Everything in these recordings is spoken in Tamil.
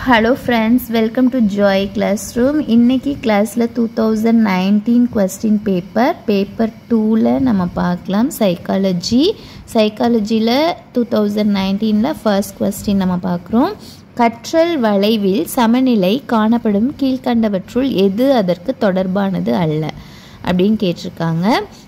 Hello friends, welcome to Joy Classroom. இன்னைக்கு கிளாஸ்ல 2019 question paper 2ல நம்ம பார்க்கலாம் சைக்காலஜில 2019ல first question நம்ம பார்க்குறோம். கற்றல் வளைவில் சமநிலை காணப்படும் கீழ்கண்டவற்றுள் எது அதற்கு தொடர்பானது அல்ல அப்படின்னு கேட்டிருக்காங்க.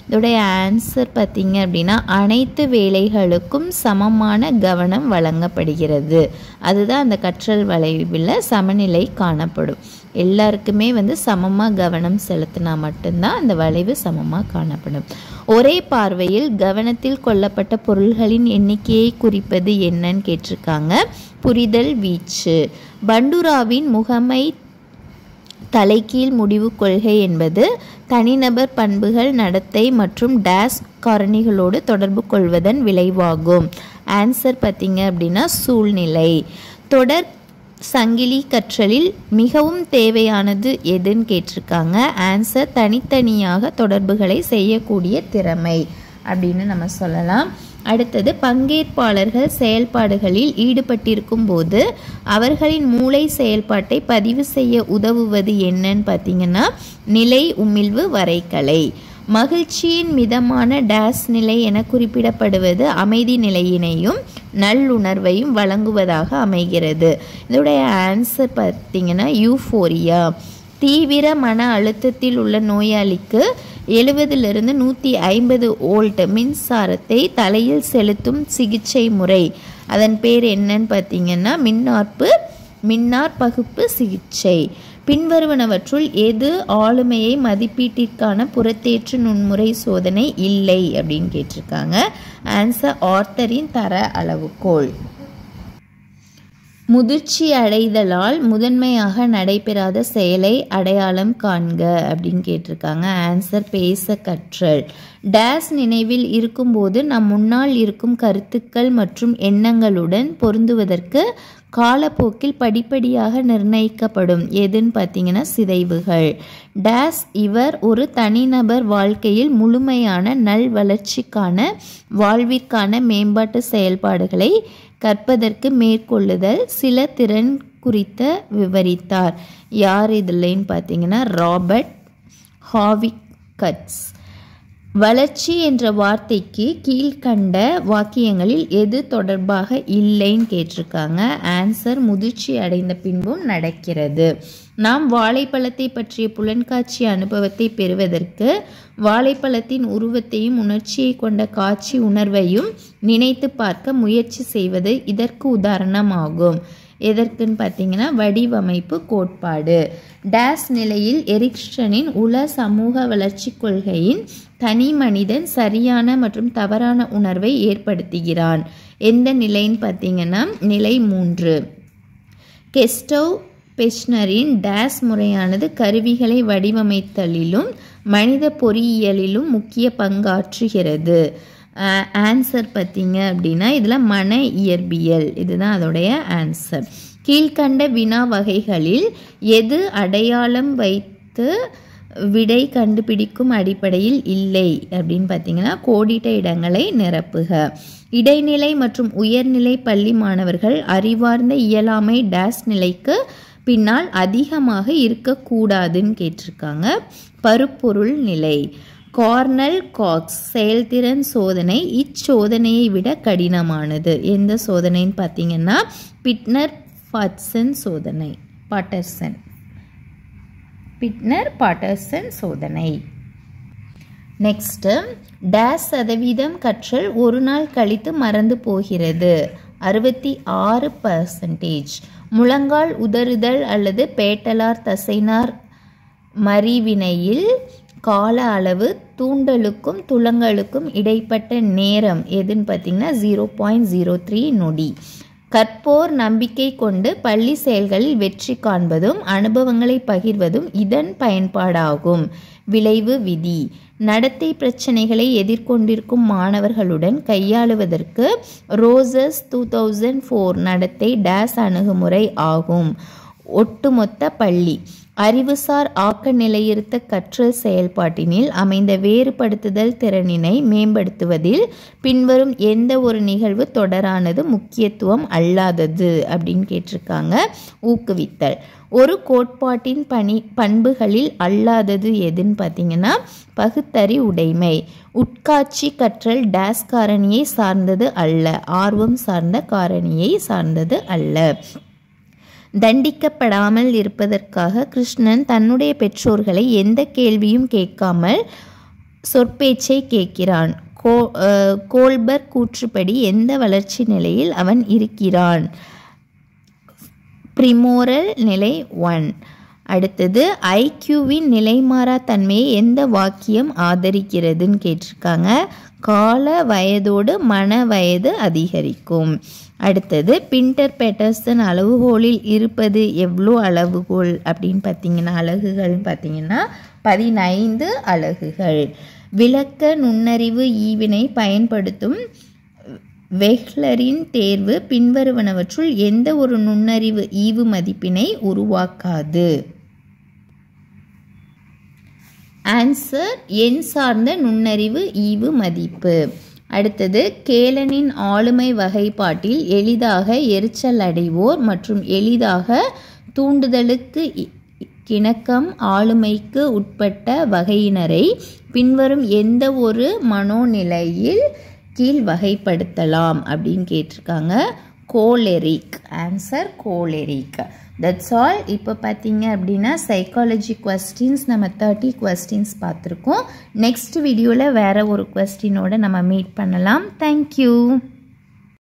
இதோடைய ஆன்சர் பார்த்தீங்க அப்படின்னா அனைத்து வேலைகளுக்கும் சமமான கவனம் வழங்கப்படுகிறது. அதுதான் அந்த கற்றல் வளைவில் சமநிலை காணப்படும். எல்லாருக்குமே சமமாக கவனம் செலுத்தினா மட்டும்தான் அந்த வளைவு சமமாக காணப்படும். ஒரே பார்வையில் கவனத்தில் கொள்ளப்பட்ட பொருள்களின் எண்ணிக்கையை குறிப்பது என்னன்னு கேட்டிருக்காங்க. புரிதல் வீச்சு. பண்டூராவின் முகமை தலைகீழ் முடிவு கொள்கை என்பது தனிநபர் பண்புகள், நடத்தை மற்றும் டேஸ் காரணிகளோடு தொடர்பு கொள்வதன் விளைவாகும். ஆன்சர் பார்த்தீங்க அப்படின்னா சூழ்நிலை. தொடர் சங்கிலி கற்றலில் மிகவும் தேவையானது எதுன்னு கேட்டிருக்காங்க. ஆன்சர் தனித்தனியாக தொடர்புகளை செய்யக்கூடிய திறமை அப்படின்னு நம்ம சொல்லலாம். அடுத்தது பங்கேற்பாளர்கள் செயல்பாடுகளில் ஈடுபட்டிருக்கும் போது அவர்களின் மூளை செயல்பாட்டை பதிவு செய்ய உதவுவது என்னன்னு பார்த்தீங்கன்னா நிலை உமிழ்வு வரைகலை. மகிழ்ச்சியின் மிதமான டேஸ் நிலை என குறிப்பிடப்படுவது அமைதி நிலையினையும் நல்லுணர்வையும் வழங்குவதாக அமைகிறது. இதோடைய ஆன்சர் பார்த்தீங்கன்னா யூஃபோரியா. தீவிர மன அழுத்தத்தில் உள்ள நோயாளிக்கு 70லிருந்து 150 வோல்ட் மின்சாரத்தை தலையில் செலுத்தும் சிகிச்சை முறை, அதன் பேர் என்னன்னு பார்த்தீங்கன்னா மின்னார் பகுப்பு சிகிச்சை. பின்வருவனவற்றுள் எது ஆளுமையை மதிப்பீட்டிற்கான புறத்தேற்று நுண்முறை சோதனை இல்லை அப்படின்னு கேட்டிருக்காங்க. ஆன்சர் ஆர்த்தரின் தர அளவுகோல். முதிர்ச்சி அடைதலால் முதன்மையாக நடைபெறாத செயலை அடையாளம் காண்க அப்படின்னு கேட்டிருக்காங்க. ஆன்சர் பேச கற்றல். டேஸ் நினைவில் இருக்கும்போது நம் முன்னால் இருக்கும் கருத்துக்கள் மற்றும் எண்ணங்களுடன் பொருந்துவதற்கு காலப்போக்கில் படிப்படியாக நிர்ணயிக்கப்படும் எதுன்னு பார்த்தீங்கன்னா சிதைவுகள். டேஸ் இவர் ஒரு தனிநபர் வாழ்க்கையில் முழுமையான நல் வளர்ச்சிக்கான வாழ்விற்கான மேம்பாட்டு செயல்பாடுகளை கற்பதற்கு மேற்கொள்ளுதல் சில திறன் குறித்த விவரித்தார். யார் இதுலன்னு பார்த்தீங்கன்னா ராபர்ட் ஹாவிக்கட்ஸ். வளர்ச்சி என்ற வார்த்தைக்கு கீழ்கண்ட வாக்கியங்களில் எது தொடர்பாக இல்லைன்னு கேட்டிருக்காங்க. ஆன்சர் முதிர்ச்சி அடைந்த பின்பும் நடக்கிறது. நாம் வாழைப்பழத்தை பற்றிய புலன்காட்சி அனுபவத்தை பெறுவதற்கு வாழைப்பழத்தின் உருவத்தையும் உணர்ச்சியை கொண்ட காட்சி உணர்வையும் நினைத்து பார்க்க முயற்சி செய்வது இதற்கு உதாரணமாகும். எதற்குன்னு பார்த்தீங்கன்னா வடிவமைப்பு கோட்பாடு. டேஸ் நிலையில் எரிக்சனின் உள சமூக வளர்ச்சி கொள்கையின் தனி மனிதன் சரியான மற்றும் தவறான உணர்வை ஏற்படுத்துகிறான். எந்த நிலைன்னு பார்த்தீங்கன்னா நிலை 3. கெஸ்டவ் பெச்னரின் டேஸ் முறையானது கருவிகளை வடிவமைத்தலிலும் மனித பொறியியலிலும் முக்கிய பங்காற்றுகிறது. ஆன்சர் பார்த்தீங்க அப்படின்னா இதில் மன இயற்பியல், இதுதான் அதோடைய ஆன்சர். கீழ்கண்ட வினா வகைகளில் எது அடையாளம் வைத்து விடை கண்டுபிடிக்கும் அடிப்படையில் இல்லை அப்படின்னு பார்த்தீங்கன்னா கோடிட்ட இடங்களை நிரப்புக. இடைநிலை மற்றும் உயர்நிலை பள்ளி மாணவர்கள் அறிவார்ந்த இயலாமை டேஸ் நிலைக்கு பின்னால் அதிகமாக இருக்கக்கூடாதுன்னு கேட்டிருக்காங்க. பருப்பொருள் நிலை. கார்னல் காக்ஸ் செயல்திறன் சோதனை இச்சோதனையை விட கடினமானது. எந்த சோதனைன்னு பார்த்தீங்கன்னா பிட்னர் பாட்டர்சன் சோதனை. நெக்ஸ்ட், டேஸ் சதவீதம் கற்றல் ஒரு நாள் கழித்து மறந்து போகிறது. 66%. முழங்கால் உதறுதல் அல்லது பேட்டலார் தசைநார் மறிவினையில் கால அளவு தூண்டலுக்கும் துலங்கலுக்கும் இடைப்பட்ட நேரம் எதுன்னு பார்த்தீங்கன்னா 0.03 நொடி. கற்போர் நம்பிக்கை கொண்டு பள்ளி செயல்களில் வெற்றி காண்பதும் அனுபவங்களை பகிர்வதும் இதன் பயன்பாடாகும். விளைவு விதி. நடத்தை பிரச்சனைகளை எதிர்கொண்டிருக்கும் மாணவர்களுடன் கையாளுவதற்கு ரோசஸ் 2004 நடத்தை டேஸ் அணுகுமுறை ஆகும். ஒட்டுமொத்த பள்ளி அறிவுசார் ஆக்க நிலையிருத்த கற்றல் செயல்பாட்டினில் அமைந்த வேறுபடுத்துதல் திறனினை மேம்படுத்துவதில் பின்வரும் எந்த ஒரு நிகழ்வு தொடரானது முக்கியத்துவம் அல்லாதது அப்படின்னு கேட்டிருக்காங்க. ஊக்குவித்தல். ஒரு கோட்பாட்டின் பண்புகளில் அல்லாதது எதுன்னு பார்த்தீங்கன்னா பகுத்தறி உடைமை. உட்காட்சி கற்றல் டேஸ் காரணியை சார்ந்தது அல்ல, ஆர்வம் சார்ந்த காரணியை சார்ந்தது அல்ல. தண்டிக்கப்படாமல் இருப்பதற்காக கிருஷ்ணன் தன்னுடைய பெற்றோர்களை எந்த கேள்வியும் கேட்காமல் சொற்பேச்சை கேட்கிறான். கோல்பர்க் கூற்றுப்படி எந்த வளர்ச்சி நிலையில் அவன் இருக்கிறான்? பிரிமோரல் நிலை 1. அடுத்தது ஐக்யூவின் நிலைமாறா தன்மையை எந்த வாக்கியம் ஆதரிக்கிறதுன்னு கேட்டிருக்காங்க. கால வயதோடு மன வயது அதிகரிக்கும். அடுத்தது பின்டர் பேட்டர்சன் அளவுகோலில் இருப்பது எவ்வளோ அளவுகோல் அப்படின்னு பார்த்தீங்கன்னா அலகுகள்னு பார்த்தீங்கன்னா 15 அலகுகள். விளக்க நுண்ணறிவு ஈவினை பயன்படுத்தும் வெஹ்லரின் தேர்வு பின்வருவனவற்றுள் எந்த ஒரு நுண்ணறிவு ஈவு மதிப்பினை உருவாக்காது? ஆன்சர் எண் சார்ந்த நுண்ணறிவு ஈவு மதிப்பு. அடுத்தது கேலனின் ஆளுமை வகைப்பாட்டில் எளிதாக எரிச்சல் அடைவோர் மற்றும் எளிதாக தூண்டுதலுக்கு கிணக்கம் ஆளுமைக்கு உட்பட்ட வகையினரை பின்வரும் எந்த ஒரு மனோநிலையில் கீழ் வகைப்படுத்தலாம் அப்படின்னு கேட்டிருக்காங்க. Choleric. Answer choleric. That's all. இப்போ பார்த்தீங்க அப்படின்னா சைக்காலஜி கொஸ்டின்ஸ் நம்ம 30 கொஸ்டின்ஸ் பார்த்துருக்கோம். நெக்ஸ்ட் வீடியோவில் வேறு ஒரு கொஸ்டினோட நம்ம மீட் பண்ணலாம். தேங்க்யூ.